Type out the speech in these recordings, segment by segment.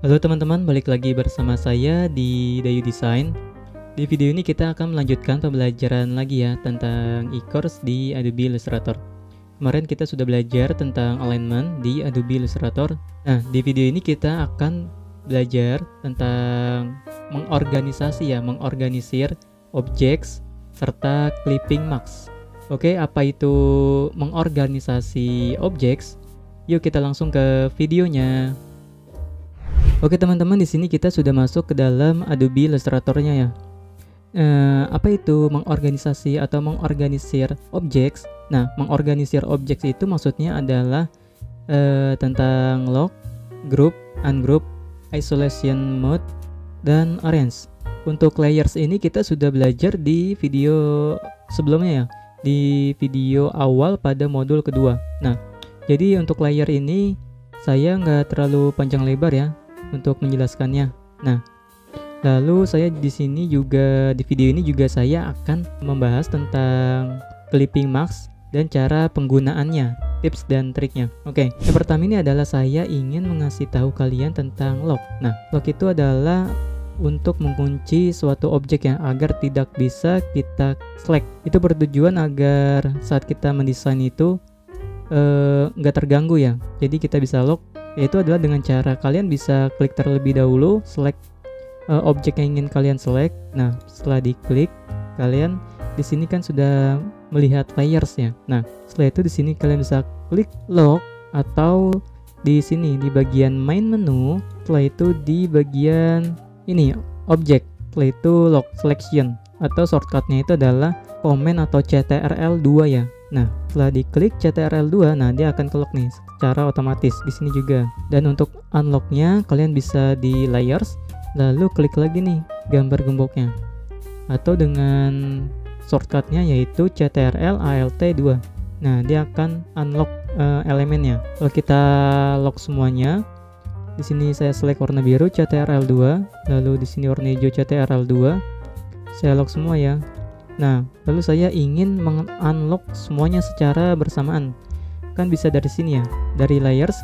Halo teman-teman, balik lagi bersama saya di Dayu Design. Di video ini kita akan melanjutkan pembelajaran lagi ya tentang e-course di Adobe Illustrator. Kemarin kita sudah belajar tentang alignment di Adobe Illustrator. Nah, di video ini kita akan belajar tentang mengorganisir objects serta clipping marks. Oke, apa itu mengorganisasi objects? Yuk kita langsung ke videonya. Oke teman-teman, di sini kita sudah masuk ke dalam Adobe Illustrator-nya ya. Apa itu mengorganisasi atau mengorganisir objects? Nah, mengorganisir objects itu maksudnya adalah tentang lock, group, ungroup, isolation mode, dan arrange. Untuk layers ini kita sudah belajar di video sebelumnya ya, di video awal pada modul kedua. Nah, jadi untuk layer ini saya nggak terlalu panjang lebar ya untuk menjelaskannya. Nah, lalu saya di sini juga di video ini juga saya akan membahas tentang clipping marks dan cara penggunaannya, tips dan triknya. Oke, yang pertama ini adalah saya ingin mengasih tahu kalian tentang lock. Nah, lock itu adalah untuk mengunci suatu objek yang agar tidak bisa kita select. Itu bertujuan agar saat kita mendesain itu nggak terganggu ya. Jadi kita bisa lock, yaitu adalah dengan cara kalian bisa klik terlebih dahulu, select objek yang ingin kalian select. Nah, setelah diklik, kalian di sini kan sudah melihat layers ya. Nah, setelah itu di sini kalian bisa klik lock, atau di sini di bagian main menu. Setelah itu di bagian ini objek. Setelah itu lock selection, atau shortcutnya itu adalah Command atau CTRL2 ya. Nah, setelah diklik CTRL2, nah dia akan ke-lock nih secara otomatis di sini juga. Dan untuk unlocknya kalian bisa di layers, lalu klik lagi nih gambar gemboknya, atau dengan shortcutnya yaitu CTRL ALT2. Nah, dia akan unlock elemennya. Kalau kita lock semuanya, di sini saya select warna biru CTRL2, lalu di sini warna hijau CTRL2. Saya lock semua ya. Nah, lalu saya ingin meng-unlock semuanya secara bersamaan. Kan bisa dari sini ya, dari layers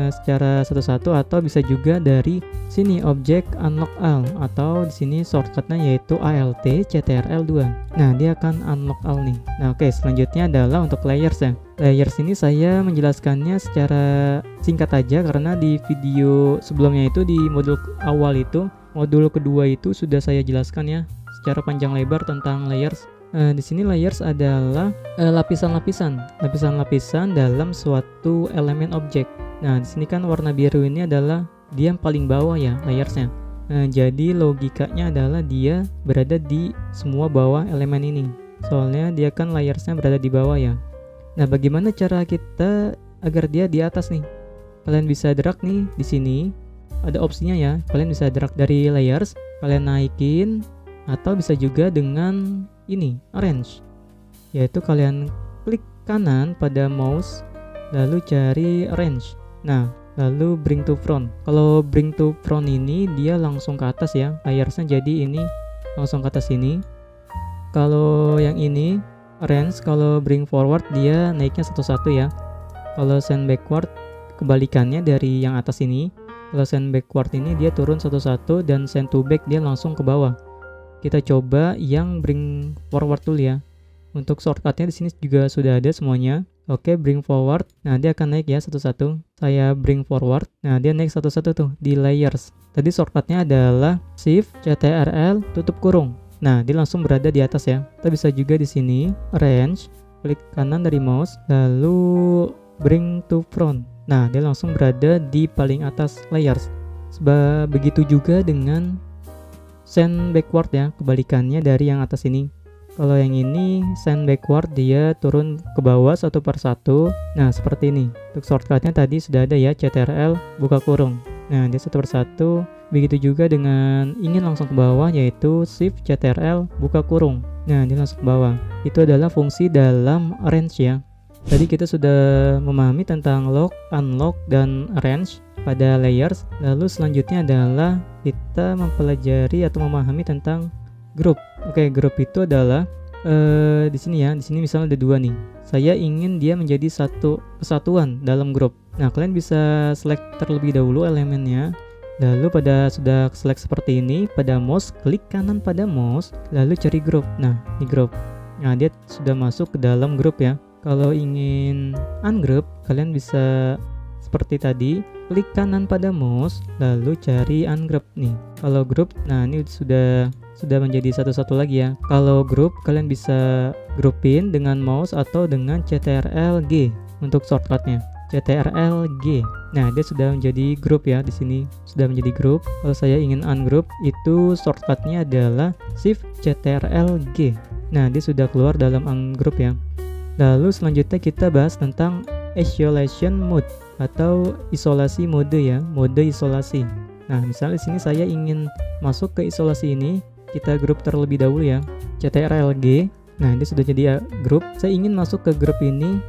secara satu-satu, atau bisa juga dari sini objek unlock all, atau di sini shortcutnya yaitu ALT CTRL2. Nah, dia akan unlock all nih. Nah, oke, selanjutnya adalah untuk layers ya. Layers ini saya menjelaskannya secara singkat aja karena di video sebelumnya itu di modul awal itu, modul kedua itu sudah saya jelaskan ya secara panjang lebar tentang layers. Di sini layers adalah lapisan-lapisan dalam suatu elemen objek. Nah, di sini kan warna biru ini adalah dia yang paling bawah ya layersnya. Jadi logikanya adalah dia berada di semua bawah elemen ini. Soalnya dia kan layersnya berada di bawah ya. Nah, bagaimana cara kita agar dia di atas nih? Kalian bisa drag nih di sini. Ada opsinya ya. Kalian bisa drag dari layers, kalian naikin, atau bisa juga dengan ini arrange, yaitu kalian klik kanan pada mouse lalu cari arrange. Nah, lalu bring to front. Kalau bring to front ini dia langsung ke atas ya layersnya, jadi ini langsung ke atas ini. Kalau yang ini arrange, kalau bring forward dia naiknya satu-satu ya. Kalau send backward kebalikannya dari yang atas ini. Kalau send backward ini dia turun satu-satu, dan send to back dia langsung ke bawah. Kita coba yang bring forward dulu ya. Untuk shortcutnya di sini juga sudah ada semuanya. Oke, bring forward. Nah, dia akan naik ya satu-satu. Saya bring forward. Nah, dia naik satu-satu tuh di layers. Tadi shortcutnya adalah Shift CTRL tutup kurung. Nah, dia langsung berada di atas ya. Kita bisa juga di sini arrange, klik kanan dari mouse, lalu bring to front. Nah, dia langsung berada di paling atas layers. Begitu juga dengan send backward ya, kebalikannya dari yang atas ini. Kalau yang ini send backward dia turun ke bawah satu per satu. Nah, seperti ini. Untuk shortcutnya tadi sudah ada ya, CTRL buka kurung. Nah, dia satu per satu. Begitu juga dengan ingin langsung ke bawah, yaitu Shift CTRL buka kurung. Nah, dia langsung ke bawah. Itu adalah fungsi dalam arrange ya. Tadi kita sudah memahami tentang lock, unlock, dan arrange pada layers. Lalu selanjutnya adalah kita mempelajari atau memahami tentang group. Oke, group itu adalah di sini ya. Di sini misalnya ada dua nih. Saya ingin dia menjadi satu kesatuan dalam grup. Nah, kalian bisa select terlebih dahulu elemennya. Lalu sudah select seperti ini, pada mouse klik kanan pada mouse, lalu cari grup. Nah, ini grup. Nah, dia sudah masuk ke dalam grup ya. Kalau ingin ungroup, kalian bisa seperti tadi, klik kanan pada mouse, lalu cari ungroup nih. Kalau grup, nah ini sudah menjadi satu-satu lagi ya. Kalau grup, kalian bisa groupin dengan mouse atau dengan CTRL-G untuk shortcutnya. CTRL-G. Nah, dia sudah menjadi grup ya di sini. Sudah menjadi grup. Kalau saya ingin ungroup, itu shortcutnya adalah Shift CTRL-G. Nah, dia sudah keluar dalam ungroup ya. Lalu selanjutnya kita bahas tentang isolation mode atau isolasi mode ya, mode isolasi. Nah, misalnya di sini saya ingin masuk ke isolasi ini, kita grup terlebih dahulu ya. CTRL-G. Nah, dia sudah jadi grup. Saya ingin masuk ke grup ini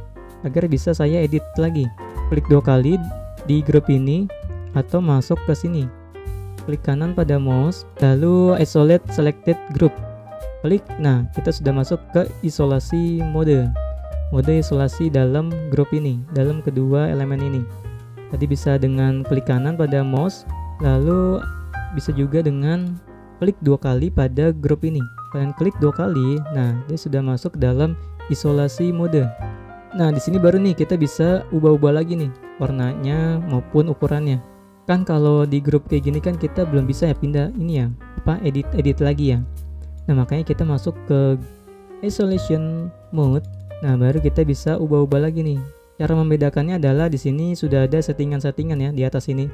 agar bisa saya edit lagi. Klik 2 kali di grup ini atau masuk ke sini. Klik kanan pada mouse, lalu isolate selected group. Klik. Nah, kita sudah masuk ke isolasi mode. Mode isolasi dalam grup ini, dalam kedua elemen ini. Tadi bisa dengan klik kanan pada mouse, lalu bisa juga dengan klik 2 kali pada grup ini. Kalian klik 2 kali, nah dia sudah masuk dalam isolasi mode. Nah, di sini baru nih kita bisa ubah-ubah lagi nih warnanya maupun ukurannya. Kan kalau di grup kayak gini kan kita belum bisa ya pindah ini ya, edit lagi ya. Nah, makanya kita masuk ke isolation mode. Nah, baru kita bisa ubah-ubah lagi nih. Cara membedakannya adalah di sini sudah ada settingan-settingan ya di atas ini.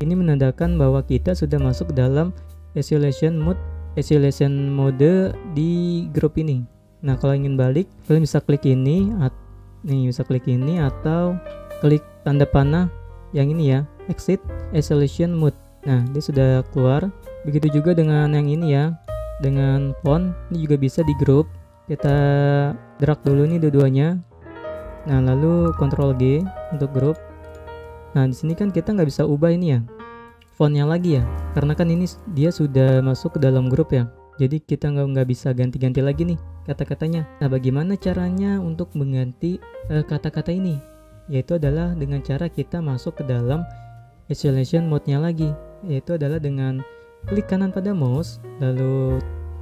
Ini menandakan bahwa kita sudah masuk dalam isolation mode di grup ini. Nah, kalau ingin balik, kalian bisa klik ini, atau klik tanda panah yang ini ya, exit isolation mode. Nah, dia sudah keluar. Begitu juga dengan yang ini ya, dengan font ini juga bisa di grup. Kita drag dulu nih dua-duanya. Nah, lalu Ctrl G untuk grup. Nah, di sini kan kita nggak bisa ubah ini ya, fontnya lagi ya, karena kan ini dia sudah masuk ke dalam grup ya. Jadi kita nggak bisa ganti-ganti lagi nih kata-katanya. Nah, bagaimana caranya untuk mengganti kata-kata ini? Yaitu adalah dengan cara kita masuk ke dalam isolation mode-nya lagi. Yaitu adalah dengan klik kanan pada mouse, lalu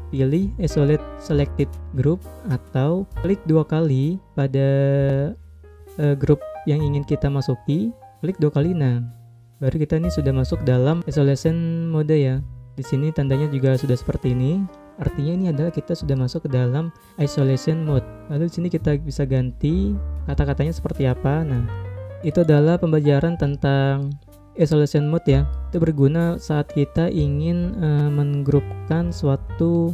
pilih isolate selected group, atau klik 2 kali pada grup yang ingin kita masuki. Klik 2 kali, nah baru kita ini sudah masuk dalam isolation mode ya. Di sini tandanya juga sudah seperti ini. Artinya ini adalah kita sudah masuk ke dalam isolation mode. Lalu di sini kita bisa ganti kata-katanya seperti apa. Nah, itu adalah pembelajaran tentang isolation mode ya. Itu berguna saat kita ingin menggrupkan suatu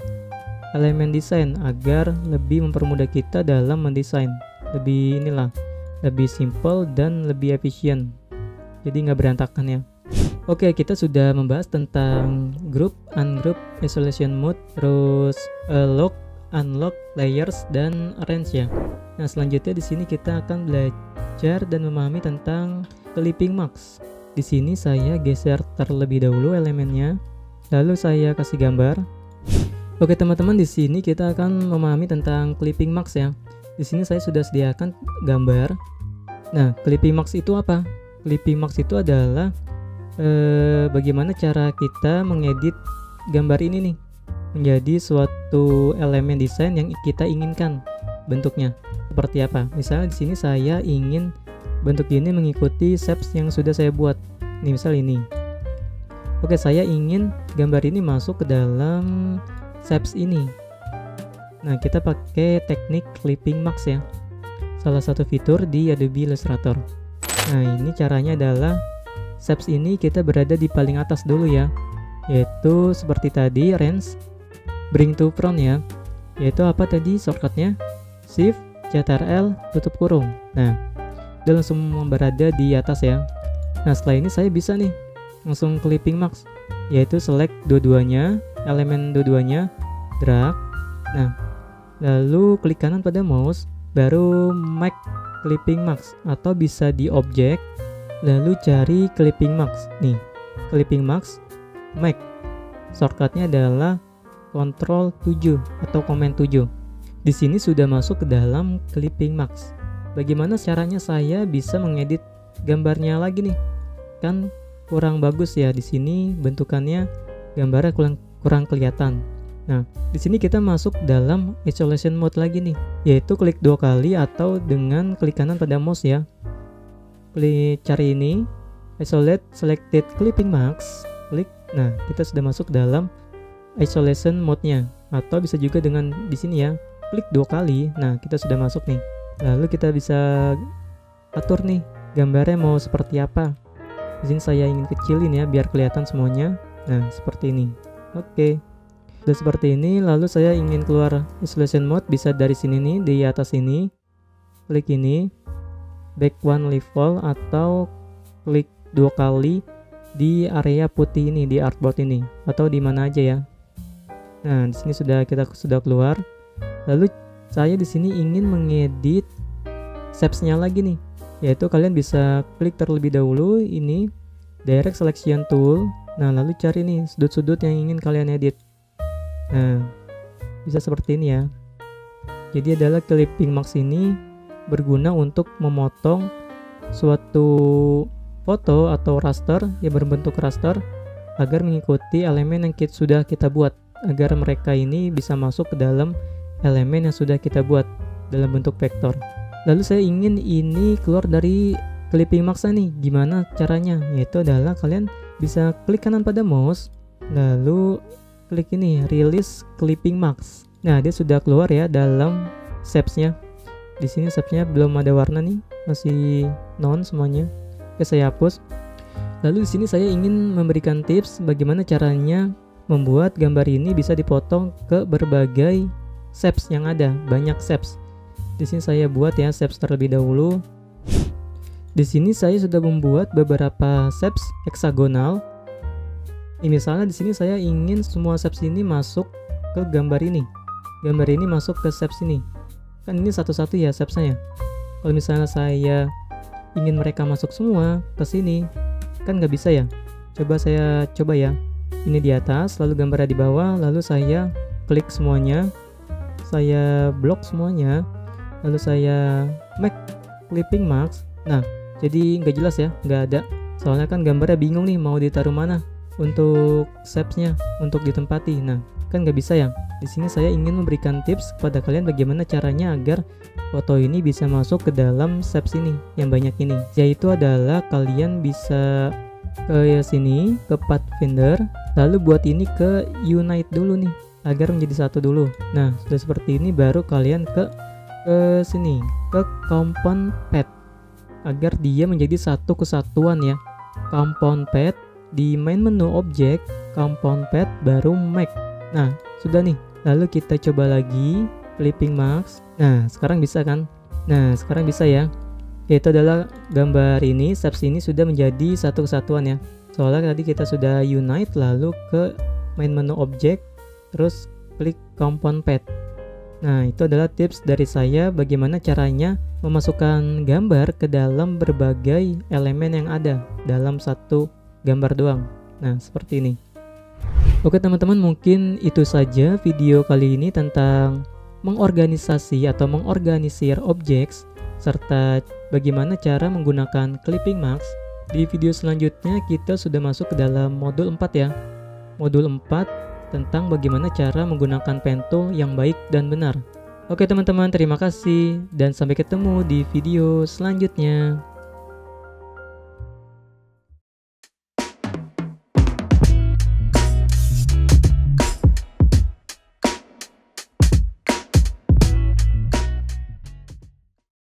elemen desain agar lebih mempermudah kita dalam mendesain. Lebih simple dan lebih efisien. Jadi nggak berantakan ya. Oke, kita sudah membahas tentang group, ungroup, isolation mode, terus lock, unlock, layers, dan arrange ya. Nah, selanjutnya di sini kita akan belajar dan memahami tentang clipping marks. Di sini saya geser terlebih dahulu elemennya, lalu saya kasih gambar. Oke teman-teman, di sini kita akan memahami tentang clipping marks ya. Di sini saya sudah sediakan gambar. Nah, clipping marks itu apa? Clipping marks itu adalah bagaimana cara kita mengedit gambar ini nih menjadi suatu elemen desain yang kita inginkan bentuknya seperti apa. Misalnya di sini saya ingin bentuk ini mengikuti shapes yang sudah saya buat. Nih, misal ini. Oke, saya ingin gambar ini masuk ke dalam shapes ini. Nah, kita pakai teknik clipping marks ya. Salah satu fitur di Adobe Illustrator. Nah, ini caranya adalah shapes ini kita berada di paling atas dulu ya, yaitu seperti tadi range, bring to front ya, yaitu apa tadi shortcutnya, Shift CTRL tutup kurung. Nah, udah langsung berada di atas ya. Nah, setelah ini saya bisa nih langsung clipping marks, yaitu select dua-duanya, elemen dua-duanya, drag. Nah, lalu klik kanan pada mouse, baru make clipping marks, atau bisa di object, lalu cari clipping marks. Nih, clipping marks, make. Shortcutnya adalah Ctrl 7 atau Command 7. Di sini sudah masuk ke dalam clipping marks. Bagaimana caranya saya bisa mengedit gambarnya lagi nih? Kan kurang bagus ya, di sini bentukannya gambarnya kurang kelihatan. Nah, di sini kita masuk dalam isolation mode lagi nih, yaitu klik 2 kali atau dengan klik kanan pada mouse ya. Klik cari ini, isolate selected clipping marks, klik. Nah, kita sudah masuk dalam isolation mode-nya, atau bisa juga dengan di sini ya, klik 2 kali. Nah, kita sudah masuk nih. Lalu kita bisa atur nih gambarnya mau seperti apa. Di sini saya ingin kecilin ya biar kelihatan semuanya. Nah, seperti ini. Oke. Sudah seperti ini, lalu saya ingin keluar isolation mode, bisa dari sini nih, di atas ini, klik ini, back one level, atau klik 2 kali di area putih ini, di artboard ini, atau di mana aja ya. Nah, di sini kita sudah keluar. Lalu saya di sini ingin mengedit shapes-nya lagi nih, yaitu kalian bisa klik terlebih dahulu ini direct selection tool. Nah, lalu cari nih sudut-sudut yang ingin kalian edit. Nah, bisa seperti ini ya. Jadi adalah clipping marks ini berguna untuk memotong suatu foto atau raster yang berbentuk raster agar mengikuti elemen yang sudah kita buat, agar mereka ini bisa masuk ke dalam elemen yang sudah kita buat dalam bentuk vektor. Lalu saya ingin ini keluar dari clipping marks nih. Gimana caranya? Yaitu adalah kalian bisa klik kanan pada mouse, lalu klik ini release clipping marks. Nah, dia sudah keluar ya dalam shapes-nya. Di sini shapes-nya belum ada warna nih, masih non semuanya. Oke, saya hapus. Lalu di sini saya ingin memberikan tips bagaimana caranya membuat gambar ini bisa dipotong ke berbagai shapes yang ada, banyak shapes. Di sini saya buat ya shapes terlebih dahulu. Di sini saya sudah membuat beberapa shapes heksagonal. Misalnya di sini saya ingin semua shapes ini masuk ke gambar ini. Gambar ini masuk ke shapes ini. Kan ini satu-satu ya shapes-nya. Kalau misalnya saya ingin mereka masuk semua ke sini, kan nggak bisa ya. Saya coba ya. Ini di atas, lalu gambarnya di bawah, lalu saya klik semuanya. Saya blok semuanya. Lalu saya make clipping marks. Nah, jadi nggak jelas ya, nggak ada. Soalnya kan gambarnya bingung nih mau ditaruh mana untuk shapes-nya untuk ditempati. Nah, kan nggak bisa ya. Di sini saya ingin memberikan tips kepada kalian bagaimana caranya agar foto ini bisa masuk ke dalam shapes ini yang banyak ini. Yaitu adalah kalian bisa ke sini ke Pathfinder, lalu buat ini ke Unite dulu nih agar menjadi satu dulu. Nah, sudah seperti ini baru kalian ke sini ke Compound Path agar dia menjadi satu kesatuan ya. Compound Path di main menu objek, Compound Path, baru make. Nah, sudah nih. Lalu kita coba lagi clipping marks. Nah, sekarang bisa kan? Nah, sekarang bisa ya. Itu adalah gambar ini, shapes ini sudah menjadi satu kesatuan ya. Soalnya tadi kita sudah unite, lalu ke main menu objek, terus klik Compound Path. Nah, itu adalah tips dari saya bagaimana caranya memasukkan gambar ke dalam berbagai elemen yang ada dalam satu gambar doang. Nah, seperti ini. Oke teman-teman, mungkin itu saja video kali ini tentang mengorganisasi atau mengorganisir objeks serta bagaimana cara menggunakan clipping marks. Di video selanjutnya kita sudah masuk ke dalam modul 4 ya. Modul 4 tentang bagaimana cara menggunakan pen tool yang baik dan benar. Oke teman-teman, terima kasih dan sampai ketemu di video selanjutnya.